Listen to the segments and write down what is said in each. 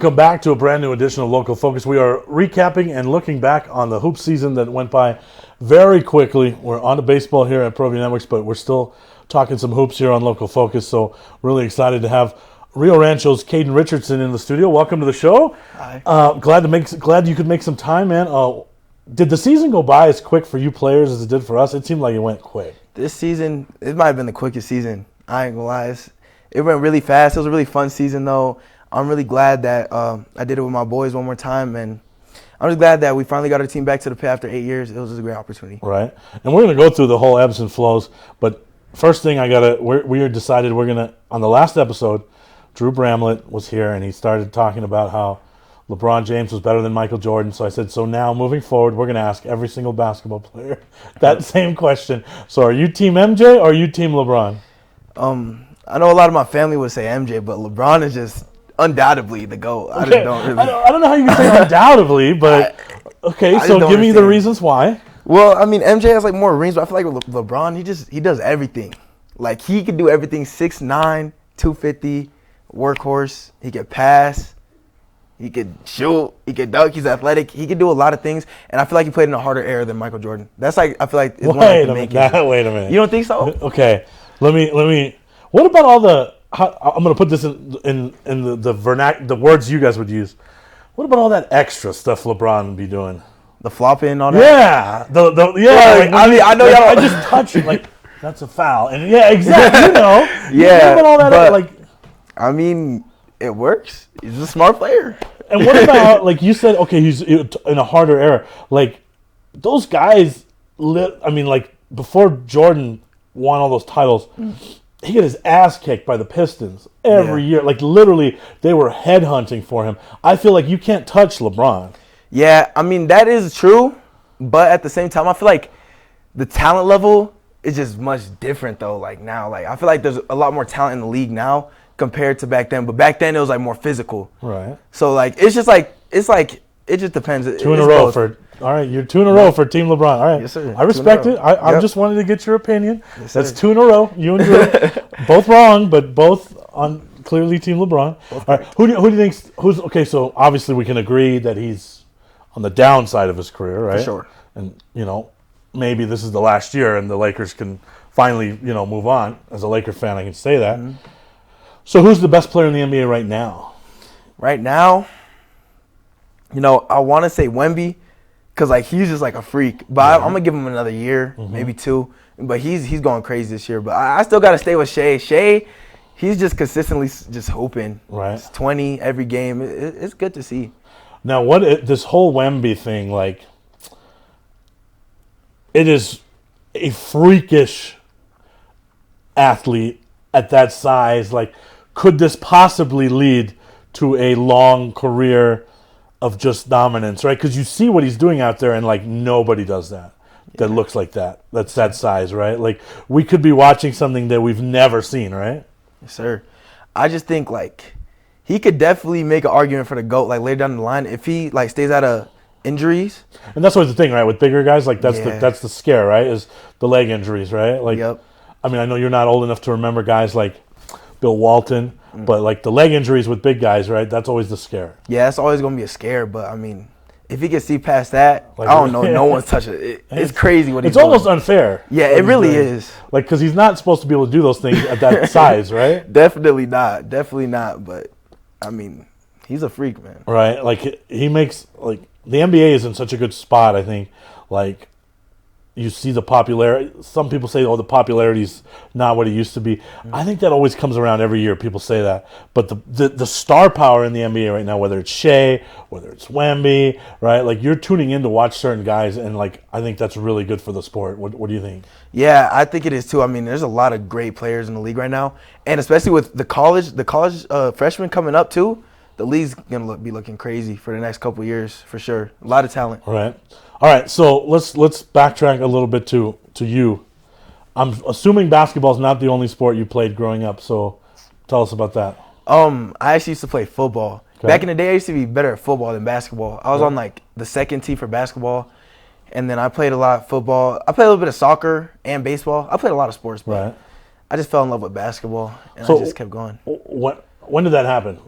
Welcome back to a brand new edition of Local Focus. We are recapping and looking back on the hoop season that went by very quickly. We're on to baseball here at ProView Networks, but we're still talking some hoops here on Local Focus. So really excited to have Rio Rancho's Cayden Richardson in the studio. Welcome to the show. Hi. Glad you could make some time, man. Did the season go by as quick for you players as it did for us? It seemed like it went quick. This season, it might have been the quickest season. I ain't gonna lie. It went really fast. It was a really fun season, though. I'm really glad that I did it with my boys one more time, and I'm just glad that we finally got our team back to the pit after 8 years. It was just a great opportunity. Right. And we're going to go through the whole ebbs and flows, but first thing we decided we're going to, on the last episode, Drew Bramlett was here, and he started talking about how LeBron James was better than Michael Jordan. So I said, so now moving forward, we're going to ask every single basketball player that same question. So are you Team MJ or are you Team LeBron? I know a lot of my family would say MJ, but LeBron is just undoubtedly the GOAT. I just don't really. I don't know how you can say undoubtedly, but okay. So give me the reasons why. Well, I mean, MJ has like more rings, but I feel like LeBron, he does everything. Like he can do everything. 6'9", 250, workhorse. He can pass. He could shoot. He could dunk. He's athletic. He can do a lot of things, and I feel like he played in a harder era than Michael Jordan. That's like I feel like it's wait a minute. You don't think so? Okay, let me. What about all the? I'm going to put this in the words you guys would use. What about all that extra stuff LeBron would be doing? The flopping and all that? Yeah. I know y'all. I just touched it, like, that's a foul. And yeah, exactly, you know. Yeah. All that, but, like, I mean, it works. He's a smart player. And what about, like you said, okay, he's in a harder era. Like, those guys, like, before Jordan won all those titles, he got his ass kicked by the Pistons every year. Like, literally, they were headhunting for him. I feel like you can't touch LeBron. Yeah, I mean, that is true. But at the same time, I feel like the talent level is just much different, though. Like, now, like I feel like there's a lot more talent in the league now compared to back then. But back then, it was, like, more physical. Right. So, like, it just depends. Two in a row for... All right, you're 2 in a row for Team LeBron. All right, yes, sir. I respect it. I just wanted to get your opinion. Yes, that's 2 in a row. You and Drew, both wrong, but both on clearly Team LeBron. All right, who do you think? Who's okay? So obviously we can agree that he's on the downside of his career, right? For sure. And maybe this is the last year, and the Lakers can finally move on. As a Laker fan, I can say that. Mm-hmm. So who's the best player in the NBA right now? Right now, I want to say Wemby. Because, like, he's just, like, a freak. But I'm going to give him another year, maybe 2. But he's going crazy this year. But I still got to stay with Shea. Shea, he's just consistently just hooping. Right. It's 20 every game. It's good to see. Now, this whole Wemby thing, like, it is a freakish athlete at that size. Like, could this possibly lead to a long career of just dominance, right? Because you see what he's doing out there, and like nobody does that. That looks like that. That's that size, right? Like we could be watching something that we've never seen, right? Yes, sir. I just think like he could definitely make an argument for the GOAT like later down the line if he like stays out of injuries. And that's always the thing, right? With bigger guys, like that's the scare, right? Is the leg injuries, right? Like, I mean, I know you're not old enough to remember guys like Bill Walton. But, like, the leg injuries with big guys, right, that's always the scare. Yeah, that's always going to be a scare. But, I mean, if he can see past that, like, I don't know. No one's touching it. It's crazy what he's doing. It's almost unfair. Yeah, it really is. Like, because he's not supposed to be able to do those things at that size, right? Definitely not. Definitely not. But, I mean, he's a freak, man. Right. Like, he makes, like, the NBA is in such a good spot, I think. Like, you see the popularity. Some people say, the popularity's not what it used to be. Mm-hmm. I think that always comes around every year. People say that. But the star power in the NBA right now, whether it's Shea, whether it's Wemby, right? Like, you're tuning in to watch certain guys, and, like, I think that's really good for the sport. What do you think? Yeah, I think it is, too. I mean, there's a lot of great players in the league right now. And especially with the college freshmen coming up, too, the league's going to be looking crazy for the next couple of years, for sure. A lot of talent. All right, so let's backtrack a little bit to you. I'm assuming basketball is not the only sport you played growing up, so tell us about that. I actually used to play football. Okay. Back in the day, I used to be better at football than basketball. I was on, like, the second team for basketball, and then I played a lot of football. I played a little bit of soccer and baseball. I played a lot of sports, but I just fell in love with basketball, and I just kept going. When did that happen?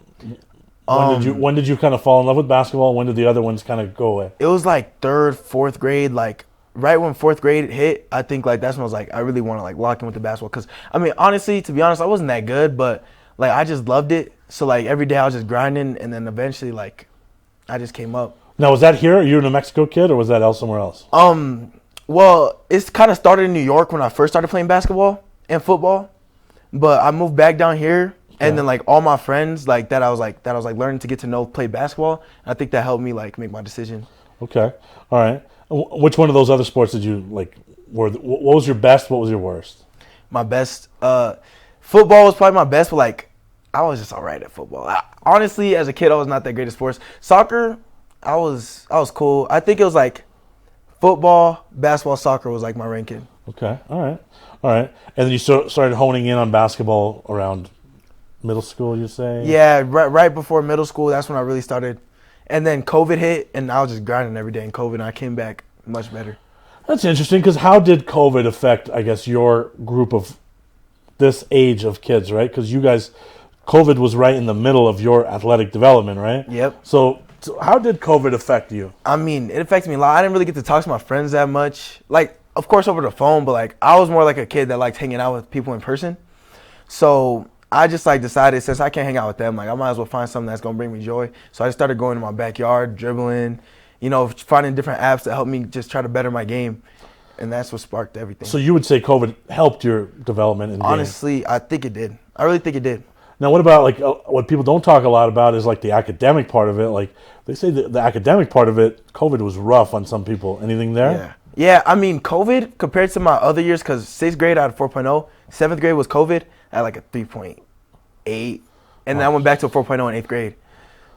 When did you kind of fall in love with basketball? When did the other ones kind of go away? It was like third, fourth grade, like right when fourth grade hit. I think like that's when I was like, I really want to like lock in with the basketball. Because I mean, honestly, to be honest, I wasn't that good, but like I just loved it. So like every day I was just grinding, and then eventually like I just came up. Now, was that here? Are you a New Mexico kid, or was that somewhere else? Well, it's kind of started in New York when I first started playing basketball and football, but I moved back down here. And then like all my friends like that I was like learning to get to know play basketball. I think that helped me like make my decision. Okay, all right. Which one of those other sports did you like? What was your best? What was your worst? My best, football was probably my best, but like I was just all right at football. Honestly, as a kid, I was not that great at sports. Soccer, I was cool. I think it was like football, basketball, soccer was like my ranking. Okay, all right. And then you started honing in on basketball around middle school, you say? Yeah, right before middle school, that's when I really started. And then COVID hit, and I was just grinding every day in COVID, and I came back much better. That's interesting, because how did COVID affect, I guess, your group of this age of kids, right? Because you guys, COVID was right in the middle of your athletic development, right? Yep. So how did COVID affect you? I mean, it affected me a lot. I didn't really get to talk to my friends that much. Like, of course, over the phone, but like I was more like a kid that liked hanging out with people in person. So I just like decided since I can't hang out with them, like I might as well find something that's gonna bring me joy. So I just started going to my backyard, dribbling, finding different apps that help me just try to better my game, and that's what sparked everything. So you would say COVID helped your development in the game? Honestly, I think it did. I really think it did. Now, what about like what people don't talk a lot about is like the academic part of it. Like they say the academic part of it, COVID was rough on some people. Anything there? Yeah. I mean, COVID compared to my other years, because 6th grade I had a 4.0, 7th grade was COVID. I had like a 3.8, and then I went back to a 4.0 in 8th grade.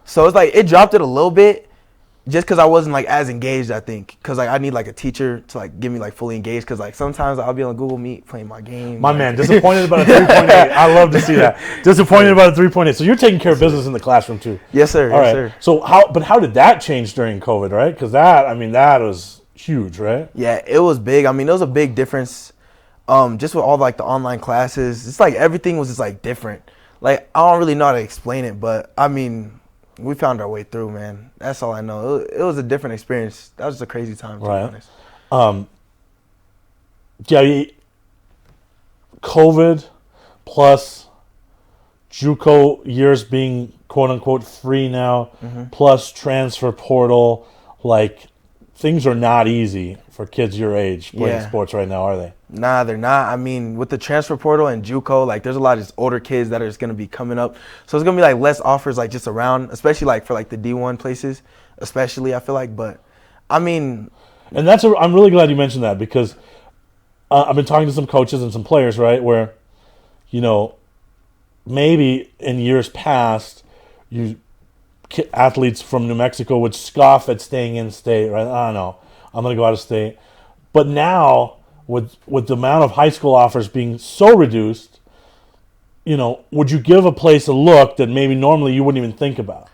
So it's like it dropped it a little bit, just because I wasn't like as engaged. I think because like I need like a teacher to like get me like fully engaged. Because like sometimes I'll be on Google Meet playing my game. My man, disappointed about a 3.8. I love to see that. Disappointed about a 3.8. So you're taking care of business in the classroom too. Yes, sir. All right. Yes, sir. So how did that change during COVID, right? Because that was huge, right? Yeah, it was big. I mean, it was a big difference. Just with all like the online classes, it's like everything was just like different. Like I don't really know how to explain it, but I mean, we found our way through, man. That's all I know. It was a different experience. That was just a crazy time, to be honest. Yeah, COVID plus JUCO years being quote unquote free now, plus transfer portal, like things are not easy for kids your age playing sports right now, are they? Nah, they're not. I mean, with the transfer portal and JUCO, like there's a lot of just older kids that are just gonna be coming up. So it's gonna be like less offers like just around, especially like for like the D1 places, especially I feel like. But I mean, and I'm really glad you mentioned that, because I've been talking to some coaches and some players, right, where maybe in years past athletes from New Mexico would scoff at staying in state, right? I don't know, I'm gonna go out of state. But now with the amount of high school offers being so reduced, would you give a place a look that maybe normally you wouldn't even think about?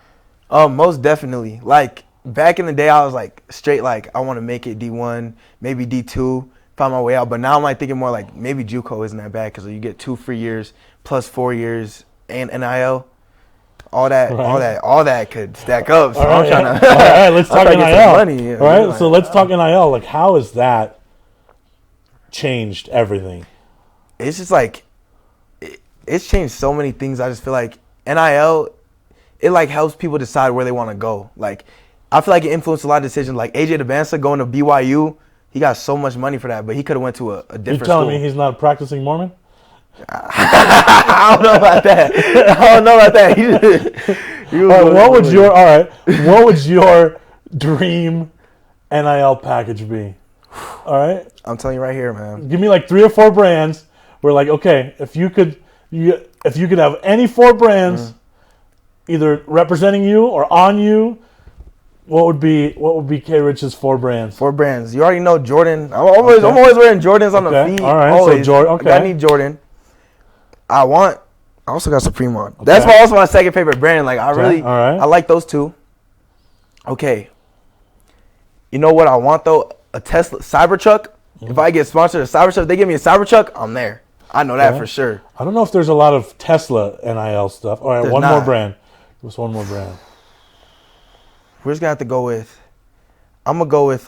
Most definitely. Like back in the day, I was like straight like I want to make it D1, maybe D2, find my way out. But now I'm like thinking more like maybe JUCO isn't that bad, because you get 2 free years plus 4 years and NIL. All that could stack up. So I'm trying to. All right, let's talk NIL. Money, all right, so let's talk NIL. Like, how has that changed everything? It's just like it's changed so many things. I just feel like NIL, it like helps people decide where they want to go. Like I feel like it influenced a lot of decisions. Like AJ DeBansa going to BYU, he got so much money for that, but he could have went to a different school. You telling me he's not a practicing Mormon? I don't know about that. What would your dream NIL package be? All right, I'm telling you right here, man. Give me like 3 or 4 brands. We're like, okay, if you could have any 4 brands, either representing you or on you, what would be K Rich's 4 brands? 4 brands. You already know Jordan. I'm always wearing Jordans on the feet. All right, always. so Jordan. Okay, I need Jordan. I also got Supreme on. Okay. That's also my second favorite brand. Like I like those 2. Okay. You know what I want though? A Tesla Cybertruck. If I get sponsored a Cybertruck, if they give me a Cybertruck, I'm there. I know that for sure. I don't know if there's a lot of Tesla NIL stuff. All right, one more brand. What's one more brand? We're just gonna have to go with. I'm gonna go with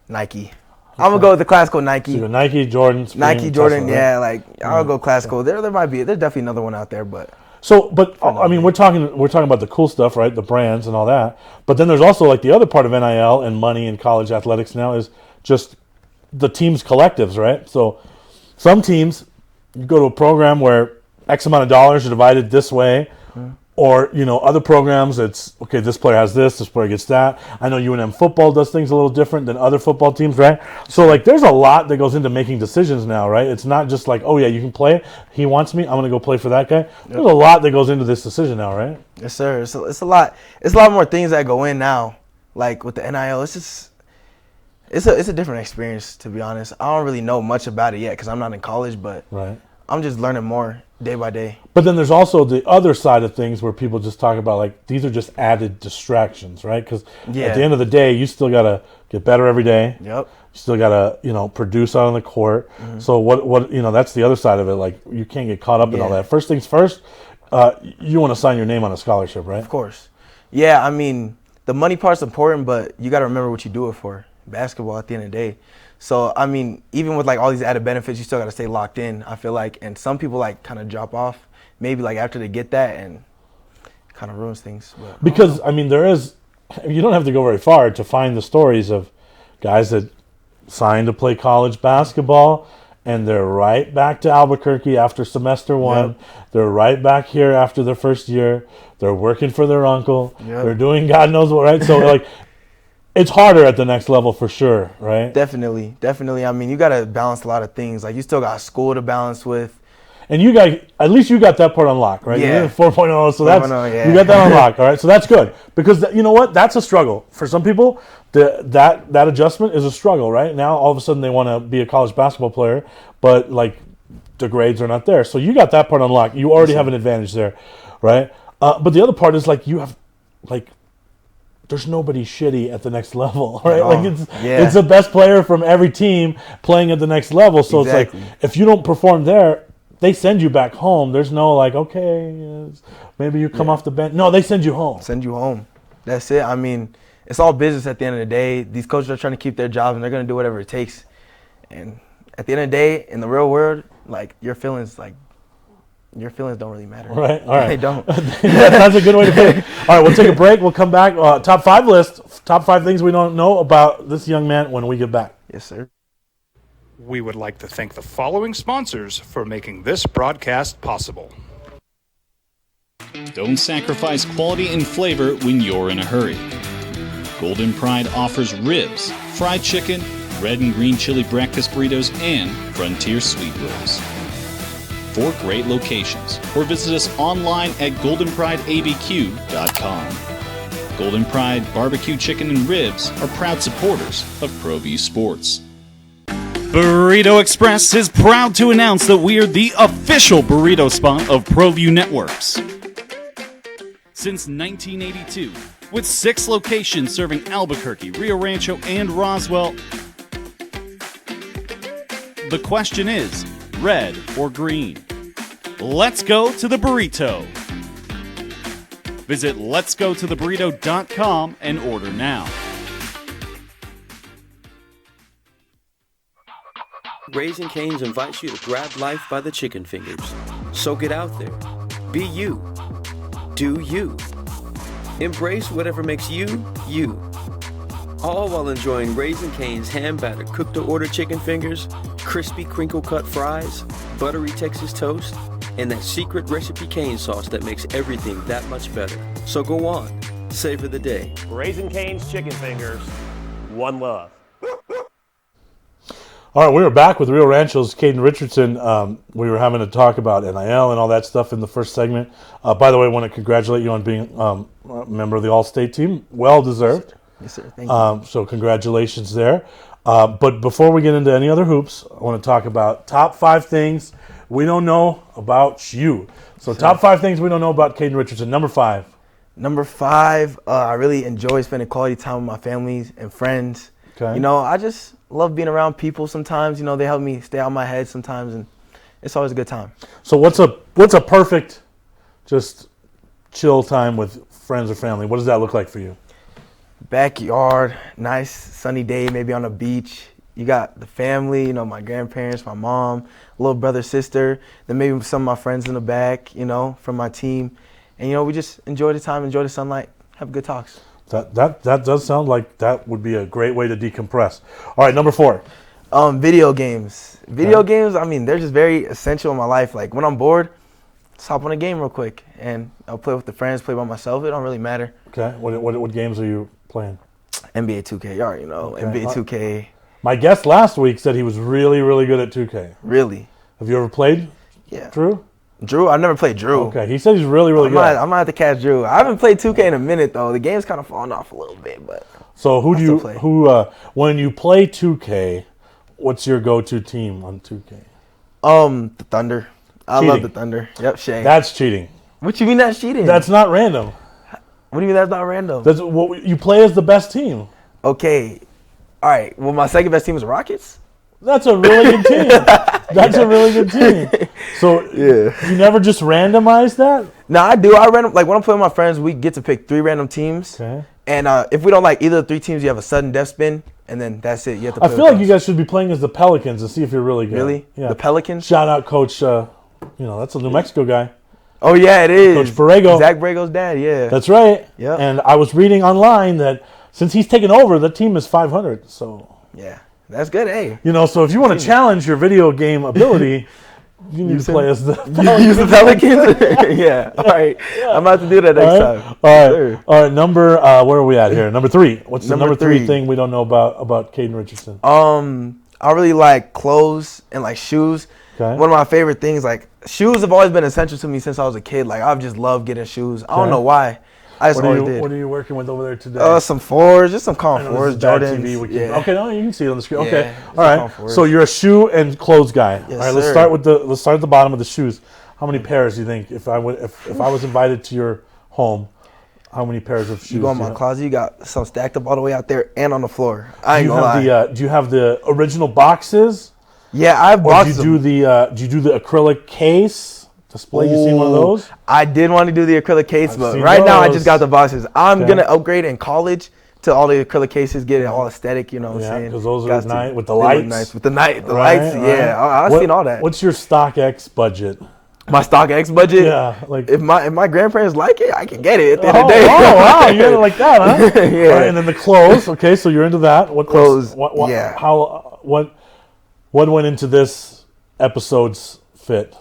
Nike. I'm gonna go with the classical Nike. So you go Nike, Jordan, Spring, Nike, Jordan, Tesla, yeah. right? Like I'll go classical. There's definitely another one out there, but. So, but I mean, we're talking about the cool stuff, right? The brands and all that. But then there's also like the other part of NIL and money in college athletics now is just the teams' collectives, right? So, some teams, you go to a program where X amount of dollars are divided this way, or other programs, it's okay. This player has this player gets that. I know UNM football does things a little different than other football teams, right? So like, there's a lot that goes into making decisions now, right? It's not just like, oh yeah, you can play. He wants me. I'm gonna go play for that guy. Yep. There's a lot that goes into this decision now, right? Yes, sir. It's a lot. It's a lot more things that go in now. Like with the NIL, it's a different experience, to be honest. I don't really know much about it yet because I'm not in college, but right. I'm just learning more day by day. But then there's also the other side of things where people just talk about like these are just added distractions, right? Because at the end of the day, you still gotta get better every day. Yep. You still gotta produce out on the court. Mm-hmm. So what that's the other side of it. Like you can't get caught up in all that. First things first, you want to sign your name on a scholarship, right? Of course. Yeah, I mean the money part's important, but you gotta remember what you do it for. Basketball at the end of the day. So, I mean, even with, like, all these added benefits, you still got to stay locked in, I feel like. And some people, like, kind of drop off maybe, like, after they get that and kind of ruins things. But, because, I mean, you don't have to go very far to find the stories of guys that signed to play college basketball and they're right back to Albuquerque after semester one. Yep. They're right back here after their first year. They're working for their uncle. Yep. They're doing God knows what, right? So, like... It's harder at the next level for sure, right? Definitely. I mean, you got to balance a lot of things. Like, you still got school to balance with. And you guys, at least you got that part unlocked, right? Yeah. You're 4.0, so that's, yeah. you got that unlocked, all right? So that's good. Because, you know what? That's a struggle. For some people, that adjustment is a struggle, right? Now, all of a sudden, they want to be a college basketball player, but, like, the grades are not there. So you got that part unlocked. You already have an advantage there, right? But the other part is, like, you have, like, there's nobody shitty at the next level, right? Like it's the best player from every team playing at the next level. So It's like if you don't perform there, they send you back home. There's no like, okay, maybe you come off the bench. No, they send you home. That's it. I mean, it's all business at the end of the day. These coaches are trying to keep their jobs and they're going to do whatever it takes. And at the end of the day, in the real world, like your feelings don't really matter. Right. All right. They don't. That's a good way to put it. All right, we'll take a break. We'll come back. Top 5 list. Top 5 things we don't know about this young man when we get back. Yes, sir. We would like to thank the following sponsors for making this broadcast possible. Don't sacrifice quality and flavor when you're in a hurry. Golden Pride offers ribs, fried chicken, red and green chili breakfast burritos, and Frontier sweet rolls. 4 great locations, or visit us online at goldenprideabq.com. Golden Pride Barbecue Chicken and Ribs are proud supporters of ProView Sports. Burrito Express is proud to announce that we are the official burrito spot of ProView Networks. Since 1982, with 6 locations serving Albuquerque, Rio Rancho, and Roswell, the question is, red or green? Let's go to the burrito. Visit letsgototheburrito.com and order now. Raising Cane's invites you to grab life by the chicken fingers. So get out there. Be you. Do you. Embrace whatever makes you, you. All while enjoying Raising Cane's hand-battered cooked-to-order chicken fingers, crispy crinkle-cut fries, buttery Texas toast, and that secret recipe cane sauce that makes everything that much better. So go on, savor the day. Raising Cane's chicken fingers, one love. All right, we were back with Rio Rancho's Cayden Richardson. We were having a talk about NIL and all that stuff in the first segment. By the way, I want to congratulate you on being a member of the All-State team. Well deserved. Yes, sir. Thank you. So congratulations there. But before we get into any other hoops, I want to talk about top 5 things we don't know about you. So top 5 things we don't know about Cayden Richardson. Number 5. Number 5, I really enjoy spending quality time with my family and friends. Okay. I just love being around people sometimes. They help me stay out of my head sometimes and it's always a good time. So what's a perfect, just chill time with friends or family? What does that look like for you? Backyard, nice sunny day, maybe on the beach. You got the family, you know, my grandparents, my mom, little brother, sister, then maybe some of my friends in the back, you know, from my team. And, you know, we just enjoy the time, enjoy the sunlight, have good talks. That does sound like that would be a great way to decompress. All right, number 4. Video games. Video games, I mean, they're just very essential in my life. Like, when I'm bored, just hop on a game real quick. And I'll play with the friends, play by myself. It don't really matter. Okay. What games are you playing? NBA 2K, you already know. Okay. NBA 2K. My guest last week said he was really, really good at 2K. Really? Have you ever played? Yeah. Drew? Drew? I've never played Drew. Okay. He said he's really, really good. I might have to catch Drew. I haven't played 2K in a minute, though. The game's kind of fallen off a little bit, but So I still play. when you play 2K, what's your go-to team on 2K? The Thunder. I Cheating. love the Thunder. Yep, Shea. That's cheating. What you mean that's cheating? That's not random. What do you mean that's not random? That's what you play as the best team. Okay. All right. Well, my second best team is the Rockets. That's a really good team. That's a really good team. So you never just randomize that? No, I do. I random like when I'm playing with my friends, we get to pick 3 random teams. Okay. And if we don't like either of the 3 teams, you have a sudden death spin, and then that's it. You have to. I play feel with like you guys should be playing as the Pelicans and see if you're really good. Really? Yeah. The Pelicans? Shout out Coach, that's a New Mexico guy. Oh yeah, it is. Coach Borrego. Zach Borrego's dad. Yeah. That's right. Yep. And I was reading online that since he's taken over, the team is 500. So Yeah. That's good. Hey. so if you want to challenge your video game ability, you need to play as the Use the Pelicans. Yeah. All right. I'm about to do that next time. All right. Number where are we at here? Number 3. What's the number 3 3 thing we don't know about Cayden Richardson? I really like clothes and like shoes. Okay. One of my favorite things, like shoes have always been essential to me since I was a kid. Like I've just loved getting shoes. I don't know why. I just always did. What are you working with over there today? Some fours, just some calm I know fours, this is bad Jordans. TV. Yeah. Okay, no, you can see it on the screen. Yeah, Okay, just all right. Converse. So you're a shoe and clothes guy. Yes, all right, let's sir. start at the bottom of the shoes. How many pairs do you think if I was invited to your home? How many pairs of shoes? You go in do my have? closet, you got some stacked up all the way out there and on the floor. I ain't Do you gonna have lie. do you have the original boxes? Yeah, I have Or boxes. do you do the acrylic case display? You seen one of those? I did want to do the acrylic case, but seen right now I those. just got the boxes. I'm Okay. gonna upgrade in college to all the acrylic cases, get it all aesthetic. You know what I'm Yeah, saying? because those are Got to- nice with the they look lights. Nice with the lights. Right, Yeah, right. I've seen all that. What's your StockX budget? My StockX budget. Yeah, like If my grandparents like it, I can get it at the end of oh, the day. wow, you got it like that, huh? Yeah. All right, and then the clothes. Okay, so you're into that. What Clothes, What, yeah. what went into this episode's fit?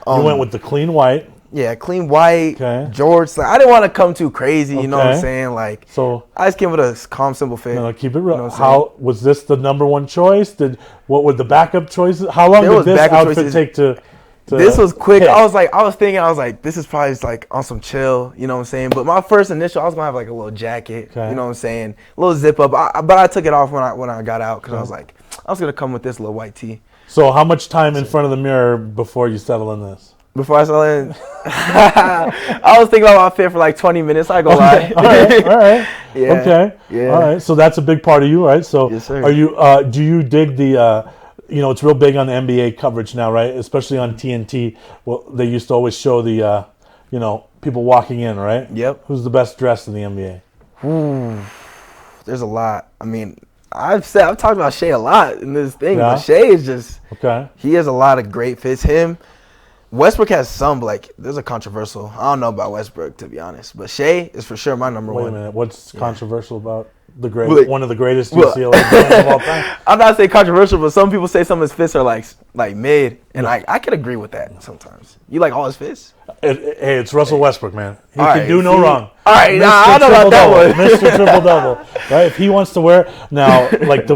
You went with the clean white. Yeah, clean white, Okay. George. Like, I didn't want to come too crazy, you know what I'm Okay. saying? Like, So I just came with a calm, simple fit. no, keep it real. You know what I'm How was this the number one choice? What were the backup choices? How long There did was this backup outfit choices. take to This was quick. hit? I was thinking, this is probably just like on some chill, you know what I'm saying? But my first initial, I was gonna have like a little jacket, Okay. you know what I'm saying? A little zip up. But I took it off when I got out because I was like, I was gonna come with this little white tee. So how much time in front of the mirror before you settle in this? Before I saw in, I was thinking about my fit for like 20 minutes. I go lie. All right. Yeah. Okay. Yeah. All right. So that's a big part of you, right? So Yes, sir. are you? Do you dig the? It's real big on the NBA coverage now, right? Especially on TNT. Well, they used to always show the, people walking in, right? Yep. Who's the best dressed in the NBA? There's a lot. I mean, I've talked about Shea a lot in this thing, Yeah. but Shea is just Okay. he has a lot of great fits. Him, Westbrook has some, but like there's a controversial. I don't know about Westbrook to be honest, but Shea is for sure my number Wait a one. minute. What's controversial about the great Well, one of the greatest well- UCLA fans of all time? I'm not saying controversial, but some people say some of his fits are like mid, and like I could agree with that sometimes. You like all his fits? Hey, it's Russell Westbrook, man. He All can right, do no see? wrong. All right, nah, Mr. I know about that Triple-double, one. Mr. Triple Double, right? If he wants to wear now, like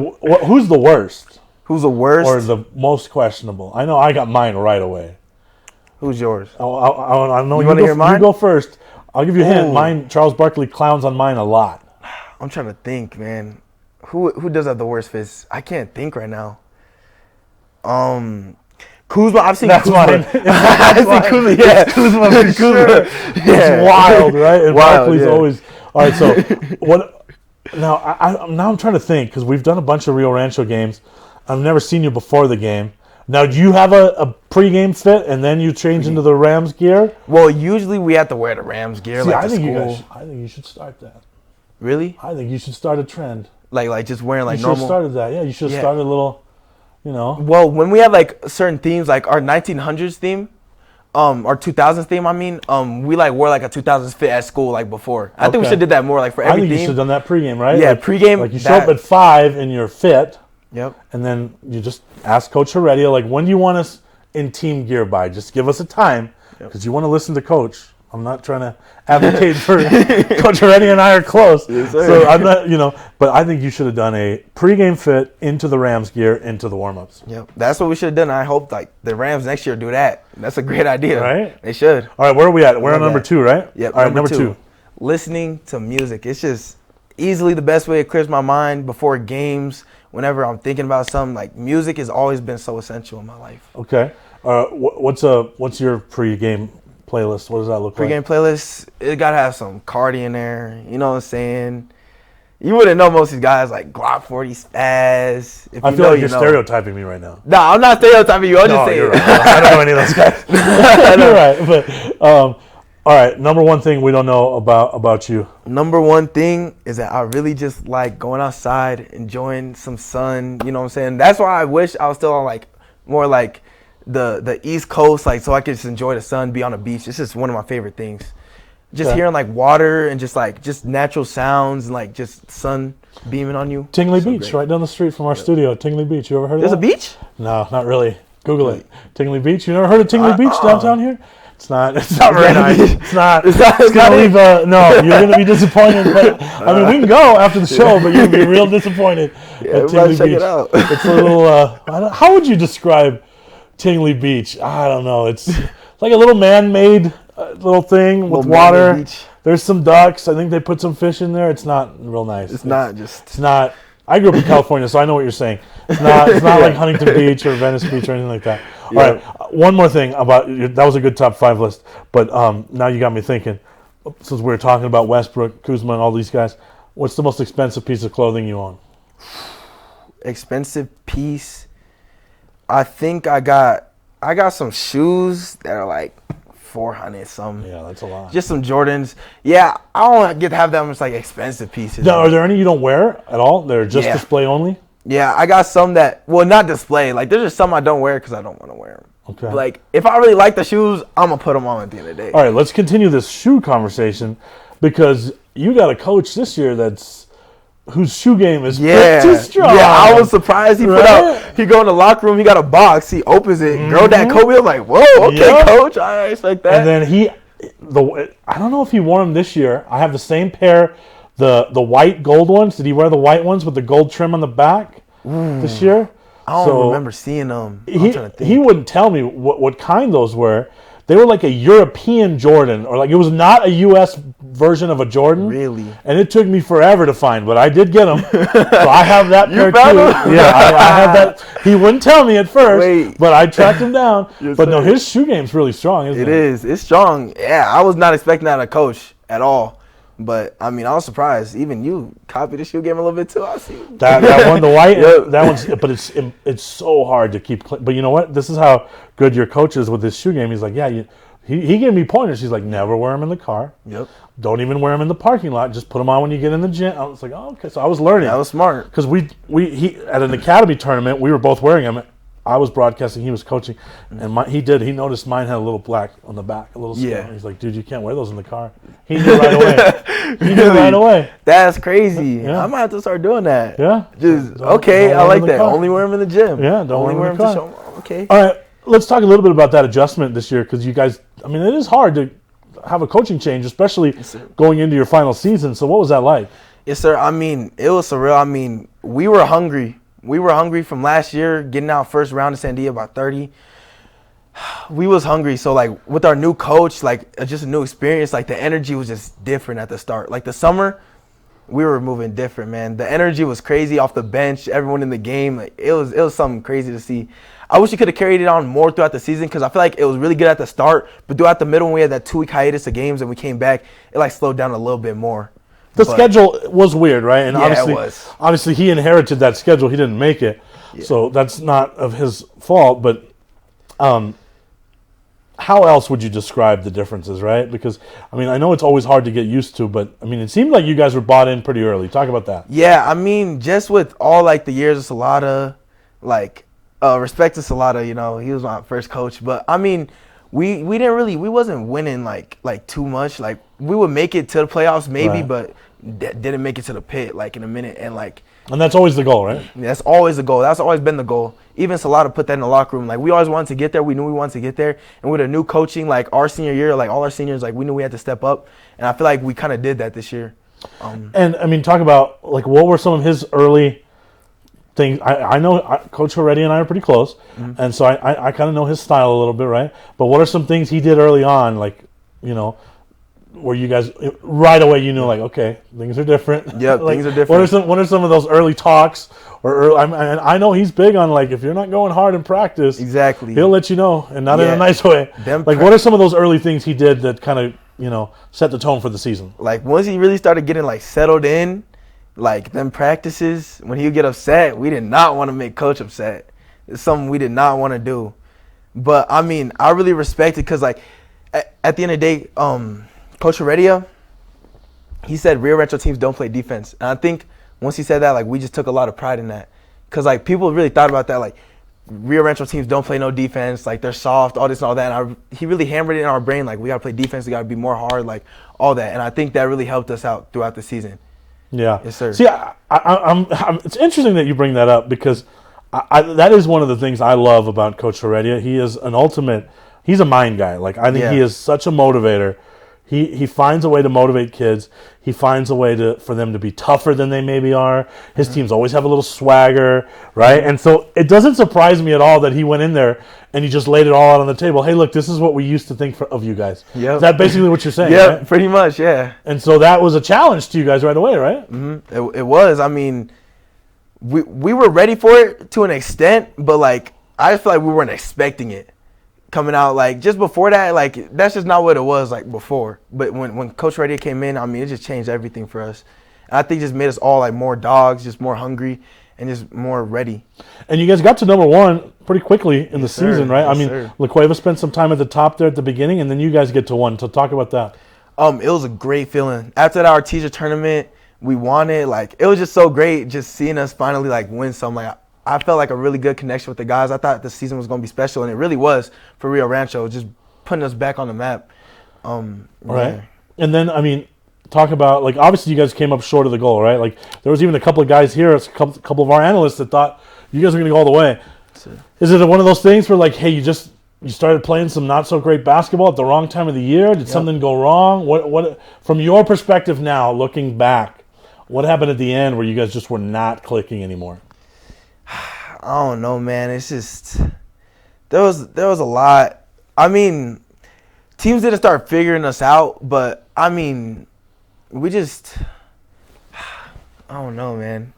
who's the worst Who's the worst? or the most questionable? I know I got mine right away. Who's yours? I know You wanna hear mine? You go first. I'll give you a hint. Ooh. Mine, Charles Barkley clowns on mine a lot. I'm trying to think, man. Who does have the worst fits? I can't think right now. Kuzma. I've seen That's Kuzma. mine. I've seen Kuzma. Yeah, Kuzma for sure. Yeah. It's wild, right? And Wild, Barkley's yeah. always all right. So what? Now I'm trying to think because we've done a bunch of Rio Rancho games. I've never seen you before the game. Now, do you have a pregame fit and then you change into the Rams gear? Well, usually we have to wear the Rams gear, See, like I to think school. I think you should start that. Really? I think you should start a trend. Like just wearing like You should have normal. started that. Yeah, you should have Yeah. started a little, you know. Well, when we have like certain themes, like our 1900s theme, or 2000s theme, I mean, we like wore like a 2000s fit at school like before. I think we Okay. should have did that more like for I every think you should theme. have done that pregame, right? Yeah, like, pregame, Like you show up that- at 5 in your fit, Yep. and then you just ask Coach Heredia, like, when do you want us in team gear by? Just give us a time, because you want to listen to Coach. I'm not trying to advocate for Coach Heredia and I are close. Yes, sir. So I'm not, but I think you should have done a pregame fit into the Rams gear into the warm-ups. Yep. That's what we should have done. I hope like the Rams next year do that. That's a great idea. Right? They should. All right, where are we at? We're on love number that. 2, right? Yep. All right, number 2. Listening to music. It's just easily the best way it clears my mind before games. Whenever I'm thinking about something, like music has always been so essential in my life. Okay. What's your pregame playlist? What does that look like? Pre-game playlist, it gotta have some Cardi in there. You know what I'm saying? You wouldn't know most of these guys like Glock 40 Spaz. If I you feel know, like you you're know. stereotyping me right now. No, I'm not stereotyping you. I'm just No, saying. you're right. I don't know any of those guys. You're right. But all right, number one thing we don't know about you. Number one thing is that I really just like going outside, enjoying some sun. You know what I'm saying? That's why I wish I was still on like more like the East Coast, like so I could just enjoy the sun, be on the beach. It's just one of my favorite things. Just Okay. hearing like water and just natural sounds and like just sun beaming on you. Tingley So Beach, great. right down the street from our studio. Tingley Beach. You ever heard of There's a that? beach? No, not really. Google it. Tingley Beach. You never heard of Tingley Beach downtown here? It's not very that a nice. beach? It's not. It's not gonna it? leave no, you're gonna be disappointed. But I mean, we can go after the show, but you're gonna be real disappointed at we Tingley gotta check Beach. it out. It's a little. How would you describe Tingley Beach? I don't know. It's like a little man-made little thing with Little water. man-made beach. There's some ducks. I think they put some fish in there. It's not real nice. It's not just. It's not. I grew up in California, so I know what you're saying. It's not. It's not like Huntington Beach or Venice Beach or anything like that. All right. One more thing about that was a good top 5 list, but now you got me thinking. Since we were talking about Westbrook, Kuzma, and all these guys, what's the most expensive piece of clothing you own? Expensive piece. I think I got some shoes that are like 400 something. Yeah, that's a lot. Just some Jordans. Yeah, I don't get to have that much like expensive pieces. Now, are there any you don't wear at all? They're just Yeah. display only. Yeah, I got some that not display. Like there's just some I don't wear because I don't want to wear them. Okay. But, like if I really like the shoes, I'm gonna put them on at the end of the day. All right, let's continue this shoe conversation because you got a coach this year whose shoe game is pretty strong. Yeah, I was surprised he put Right? out. He go in the locker room. He got a box. He opens it. Girl, that Kobe. I'm like, whoa, okay, Yeah. coach. I expect that. And then I don't know if he wore them this year. I have the same pair, the white gold ones. Did he wear the white ones with the gold trim on the back this year? I don't remember seeing them. I'm trying to think. He wouldn't tell me what kind those were. They were like a European Jordan, or like it was not a U.S. version of a Jordan. Really? And it took me forever to find, but I did get them. So I have that pair found too. them? Yeah, I have that. He wouldn't tell me at first, Wait. but I tracked him down. But no, sir. his shoe game's really strong, isn't it? It is. It's strong. Yeah, I was not expecting that out of coach at all. But I mean, I was surprised. Even you copied the shoe game a little bit too. I see. That one, the white, Yep. that one's. But it's so hard to keep. But you know what? This is how good your coach is with his shoe game. He's like, yeah, he gave me pointers. He's like, never wear them in the car. Yep. Don't even wear them in the parking lot. Just put them on when you get in the gym. I was like, oh, okay. So I was learning. That was smart. Because he at an academy tournament, we were both wearing them. I was broadcasting, he was coaching, and he noticed mine had a little black on the back, a little scale. Yeah. He's like, dude, you can't wear those in the car. He knew right away. He knew right away. That's crazy. Yeah. I might have to start doing that. Yeah. Just Don't okay. wear I 'em like in the that. car. Only wear them in the gym. Yeah, don't Only wear 'em in wear the them to car. show. Okay. All right, let's talk a little bit about that adjustment this year because you guys, I mean, it is hard to have a coaching change, especially going into your final season. So what was that like? Yes, sir. I mean, it was surreal. I mean, we were hungry. We were hungry from last year, getting out first round in Sandia by 30. We was hungry. So, like, with our new coach, like, just a new experience, like, the energy was just different at the start. Like, the summer, we were moving different, man. The energy was crazy off the bench, everyone in the game. Like, it was something crazy to see. I wish we could have carried it on more throughout the season because I feel like it was really good at the start. But throughout the middle, when we had that 2-week hiatus of games and we came back, it, like, slowed down a little bit more. The But- schedule was weird, right? And Yeah, it was. obviously he inherited that schedule. He didn't make it. So that's not of his fault, but how else would you describe the differences, right? Because, I mean, I know it's always hard to get used to, but, I mean, it seemed like you guys were bought in pretty early. Talk about that. Yeah, I mean, just with all, like, the years of Salata, like, respect to Salata, you know, he was my first coach. But, I mean, we didn't really – we wasn't winning, like too much. Like, we would make it to the playoffs maybe, Right. but didn't make it to the pit, like, in a minute. And, like – And that's always the goal, right? that's always the goal. That's always been the goal. Even Salata put that in the locker room. Like, we always wanted to get there. We knew we wanted to get there. And with a new coaching, like, our senior year, like, all our seniors, like, we knew we had to step up. And I feel like we kind of did that this year. And, I mean, talk about, like, what were some of his early things? I know Coach Heredia and I are pretty close, and so I kind of know his style a little bit, right? But what are some things he did early on, like, you know, where you guys right away you knew, like, okay, things are different. Yeah, like, things are different. What are some of those early talks? I know he's big on, like, if you're not going hard in practice, Exactly. he'll let you know, and not in Yeah. a nice way. Them Like, what are some of those early things he did that kind of, you know, set the tone for the season? Like, once he really started getting, like, settled in, like, them practices, when he would get upset, we did not want to make Coach upset. It's something we did not want to do. But, I mean, I really respect it because, like, at the end of the day, Coach Heredia, he said Rio Rancho teams don't play defense. And I think once he said that, like, we just took a lot of pride in that. Because, like, people really thought about that, like, Rio Rancho teams don't play no defense, like, they're soft, all this and all that. And he really hammered it in our brain, like, we got to play defense, we got to be more hard, like, all that. And I think that really helped us out throughout the season. Yeah. Yes, sir. See, I'm it's interesting that you bring that up because that is one of the things I love about Coach Heredia. He is he's a mind guy. Like, I think Yeah. he is such a motivator. He finds a way to motivate kids. He finds a way for them to be tougher than they maybe are. His teams always have a little swagger, right? And so it doesn't surprise me at all that he went in there and he just laid it all out on the table. Hey, look, this is what we used to think of you guys. Yep. Is that basically what you're saying? Yeah, Right? pretty much, yeah. And so that was a challenge to you guys right away, right? It was. I mean, we were ready for it to an extent, but, like, I just feel like we weren't expecting it coming out. Like, just before that, like, that's just not what it was, like, before. But when Coach Heredia came in, I mean, it just changed everything for us. And I think it just made us all, like, more dogs, just more hungry, and just more ready. And you guys got to number one pretty quickly in the sir. season, right? I Yes, mean, sir. La Cueva spent some time at the top there at the beginning, and then you guys get to one. So talk about that. It was a great feeling. After our teacher tournament, we won it. Like, it was just so great just seeing us finally, like, win some. Like, I felt like a really good connection with the guys. I thought the season was going to be special, and it really was for Rio Rancho, just putting us back on the map. Right. Yeah. And then, I mean, talk about, like, obviously you guys came up short of the goal, right? Like, there was even a couple of guys here, a couple of our analysts that thought you guys were going to go all the way. Is it one of those things where, like, hey, you started playing some not so great basketball at the wrong time of the year? Did something go wrong? What from your perspective now, looking back, what happened at the end where you guys just were not clicking anymore? I don't know, man. It's just there was a lot. I mean, teams didn't start figuring us out, but I mean, we just I don't know, man.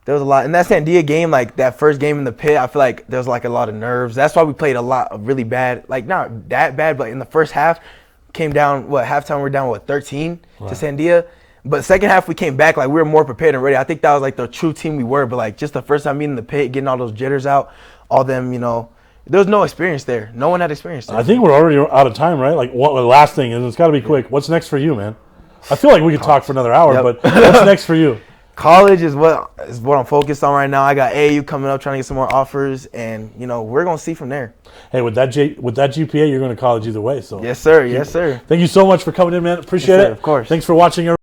There was a lot in that Sandia game, like that first game in the pit. I feel like there was like a lot of nerves. That's why we played a lot of really bad, like not that bad, but in the first half, came down. Halftime we were down 13 to Sandia. But second half we came back like we were more prepared and ready. I think that was like the true team we were. But like just the first time meeting the pit, getting all those jitters out, all them, you know, there was no experience there. No one had experience there. I think we're already out of time, right? Like, the last thing, and it's got to be quick. What's next for you, man? I feel like we could talk for another hour, Yep. but what's next for you? College is what I'm focused on right now. I got AAU coming up, trying to get some more offers, and you know we're gonna see from there. Hey, with that GPA, you're going to college either way. So Yes, sir. Yes, sir. Thank you so much for coming in, man. Appreciate Yes, sir. it. Of course. Thanks for watching.